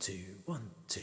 two, 1, 2.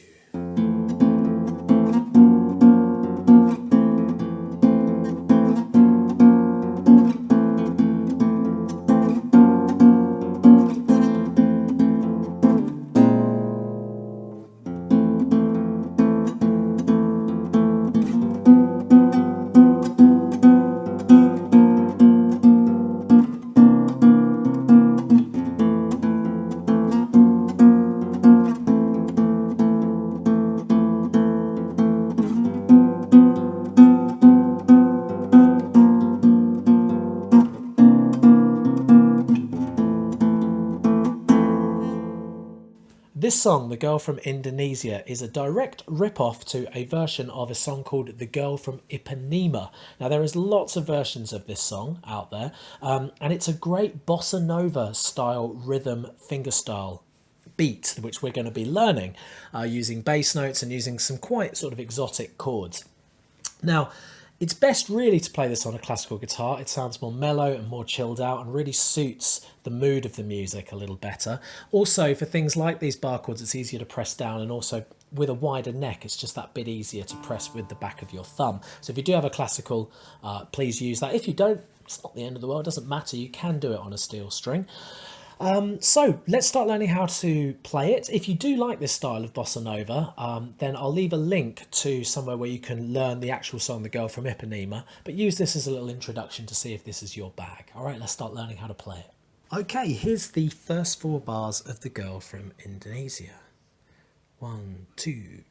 This song, The Girl from Indonesia, is a direct rip-off to a version of a song called The Girl from Ipanema. Now, there is lots of versions of this song out there, and it's a great bossa nova style rhythm fingerstyle beat, which we're going to be learning using bass notes and using some quite sort of exotic chords. Now, it's best really to play this on a classical guitar. It sounds more mellow and more chilled out and really suits the mood of the music a little better. Also, for things like these bar chords, it's easier to press down, and also with a wider neck, it's just that bit easier to press with the back of your thumb. So if you do have a classical, please use that. If you don't, it's not the end of the world, it doesn't matter. You can do it on a steel string. So let's start learning how to play it. If you do like this style of bossa nova, then I'll leave a link to somewhere where you can learn the actual song, The Girl from Ipanema, but use this as a little introduction to see if this is your bag. All right, let's start learning how to play it. Okay, here's the first 4 bars of The Girl from Indonesia. 1, 2.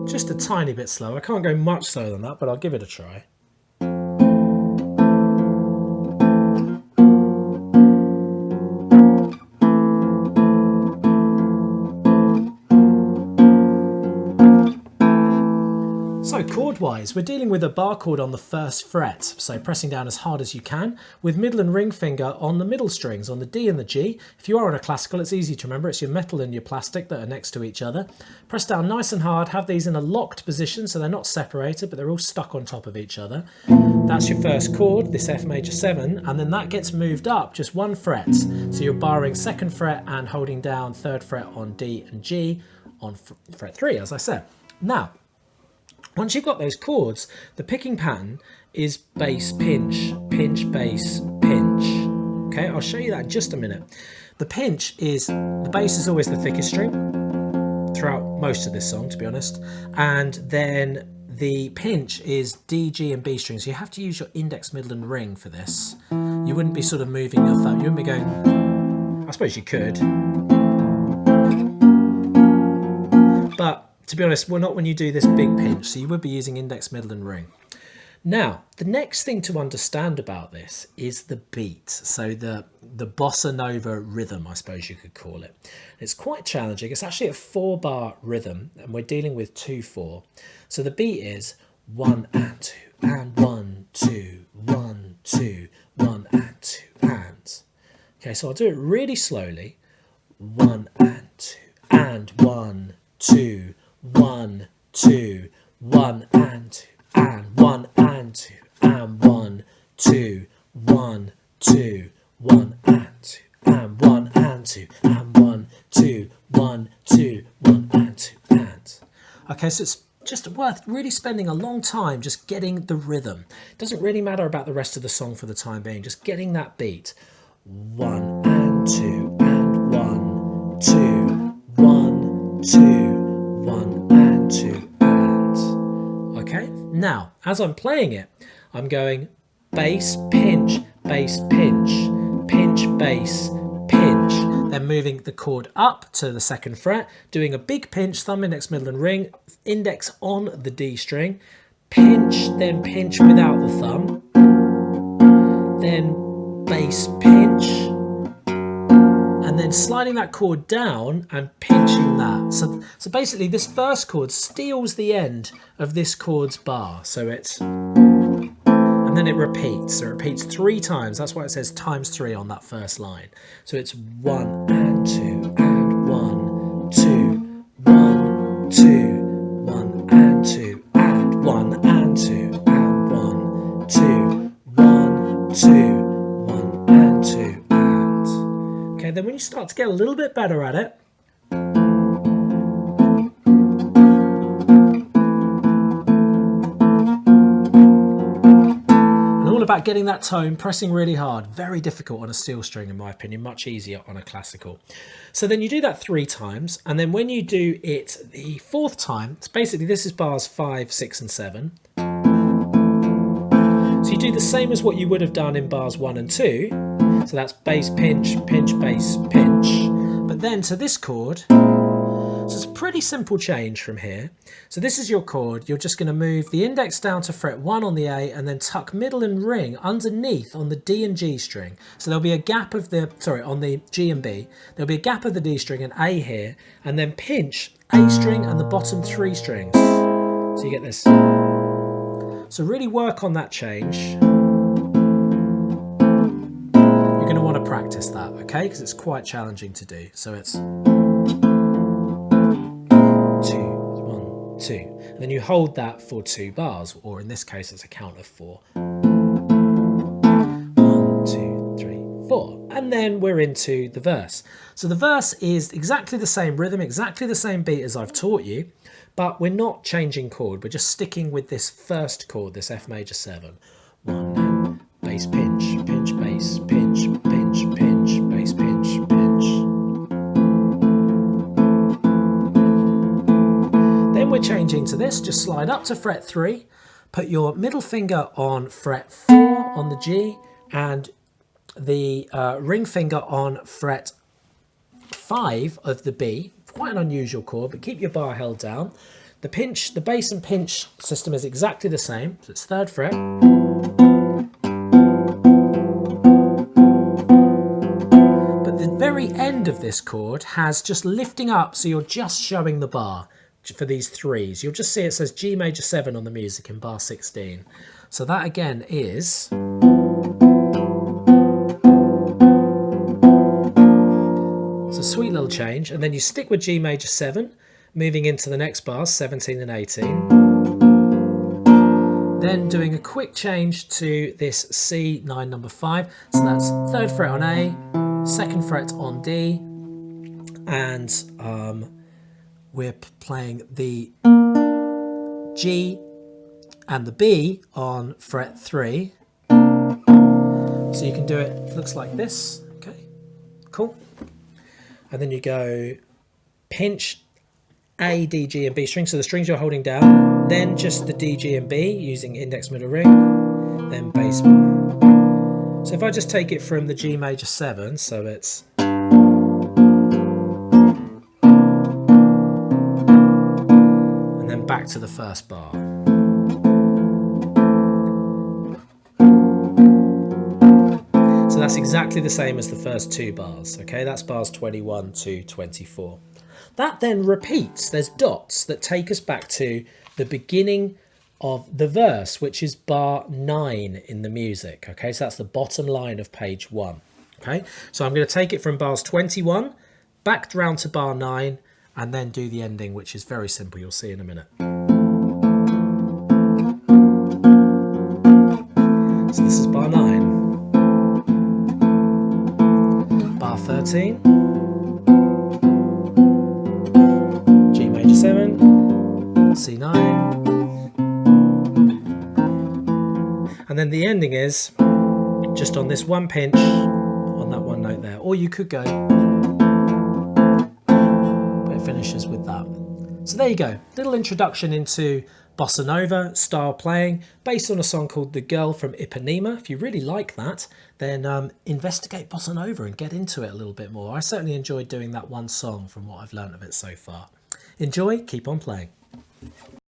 Just a tiny bit slow. I can't go much slower than that, but I'll give it a try. So chord-wise, we're dealing with a bar chord on the 1st fret, so pressing down as hard as you can, with middle and ring finger on the middle strings, on the D and the G. If you are on a classical, it's easy to remember. It's your metal and your plastic that are next to each other. Press down nice and hard, have these in a locked position, so they're not separated, but they're all stuck on top of each other. That's your first chord, this F major 7, and then that gets moved up just 1 fret. So you're barring 2nd fret and holding down 3rd fret on D and G on fret 3, as I said. Now, once you've got those chords, the picking pattern is bass, pinch, pinch, bass, pinch. Okay, I'll show you that in just a minute. The pinch is, the bass is always the thickest string throughout most of this song, to be honest. And then the pinch is D, G and B strings. So you have to use your index, middle and ring for this. You wouldn't be sort of moving your thumb. You wouldn't be going, I suppose you could. But to be honest, well, not when you do this big pinch, so you would be using index, middle and ring. Now, the next thing to understand about this is the beat, so the bossa nova rhythm, I suppose you could call it. It's quite challenging. It's actually a 4-bar rhythm, and we're dealing with 2/4. So the beat is 1 and 2, and 1, 2, 1, 2, 1 and 2, and. Okay, so I'll do it really slowly. 1 and 2, and 1, 2, 1, 2, 1 and 2, and 1 and 2, and 1, 2, 1, 2, 1 and 2, and 1 and 2, and 1, 2, 1, 2, 1 and 2, and. Okay, so it's just worth really spending a long time just getting the rhythm. It doesn't really matter about the rest of the song for the time being, just getting that beat. 1 and 2, and 1, 2, 1, 2, 1 and 2 and. Okay, now as I'm playing it, I'm going bass, pinch, bass, pinch, pinch, bass, pinch. Then moving the chord up to the 2nd fret, doing a big pinch, thumb, index, middle and ring, index on the D string, pinch, then pinch without the thumb, then bass, pinch, and then sliding that chord down and pinching that. So basically this first chord steals the end of this chord's bar. So it's, and then it repeats. So it repeats 3 times. That's why it says ×3 on that first line. So it's 1 and 2, and 1, 2, 1, 2, 1 and 2, and 1 and 2, and 1, 2, 1 and 2 and. Okay, then when you start to get a little bit better at it, about getting that tone, pressing really hard, very difficult on a steel string in my opinion, much easier on a classical. So then you do that 3 times, and then when you do it the 4th time, it's basically, this is bars 5, 6 and 7. So you do the same as what you would have done in bars 1 and 2. So that's bass, pinch, pinch, bass, pinch. But then to this chord, so it's a pretty simple change from here. So this is your chord. You're just going to move the index down to fret 1 on the A and then tuck middle and ring underneath on the D and G string. So there'll be a gap of the, on the G and B. There'll be a gap of the D string and A here, and then pinch A string and the bottom 3 strings. So you get this. So really work on that change. You're going to want to practice that, okay? Because it's quite challenging to do. So it's 2, and then you hold that for 2 bars, or in this case it's a count of 4. 1, 2, 3, 4, and then we're into the verse. So the verse is exactly the same rhythm, exactly the same beat as I've taught you, but we're not changing chord, we're just sticking with this first chord, this F major 7. 1 and bass, pinch, pinch, bass, pinch, pinch, pinch, bass, pinch, pinch. Then we're changing to this, just slide up to fret 3, put your middle finger on fret 4 on the G and the ring finger on fret 5 of the B. Quite an unusual chord, but keep your bar held down. The pinch, the bass and pinch system is exactly the same, so it's 3rd fret. But the very end of this chord has just lifting up, so you're just showing the bar. For these 3s, you'll just see it says G major 7 on the music in bar 16. So that again is, it's a sweet little change, and then you stick with G major 7, moving into the next bars 17 and 18. Then doing a quick change to this C 9 number 5. So that's 3rd fret on A, 2nd fret on D, and we're playing the G and the B on fret 3. So you can do it, looks like this. Okay, cool. And then you go pinch A, D, G and B strings, so the strings you're holding down, then just the D, G and B using index middle ring, then bass. So if I just take it from the G major 7, so it's, back to the first bar. So that's exactly the same as the first 2 bars, okay? That's bars 21 to 24. That then repeats. There's dots that take us back to the beginning of the verse, which is bar 9 in the music, okay? So that's the bottom line of page 1, okay? So I'm going to take it from bars 21, back round to bar 9, and then do the ending, which is very simple. You'll see in a minute. So this is bar 9. Bar 13. G major 7. C9. And then the ending is just on this one pinch, on that one note there. Or you could go, finishes with that. So there you go, little introduction into bossa nova style playing based on a song called The Girl from Ipanema. If you really like that, then investigate bossa nova and get into it a little bit more. I certainly enjoyed doing that one song from what I've learned of it so far. Enjoy, keep on playing.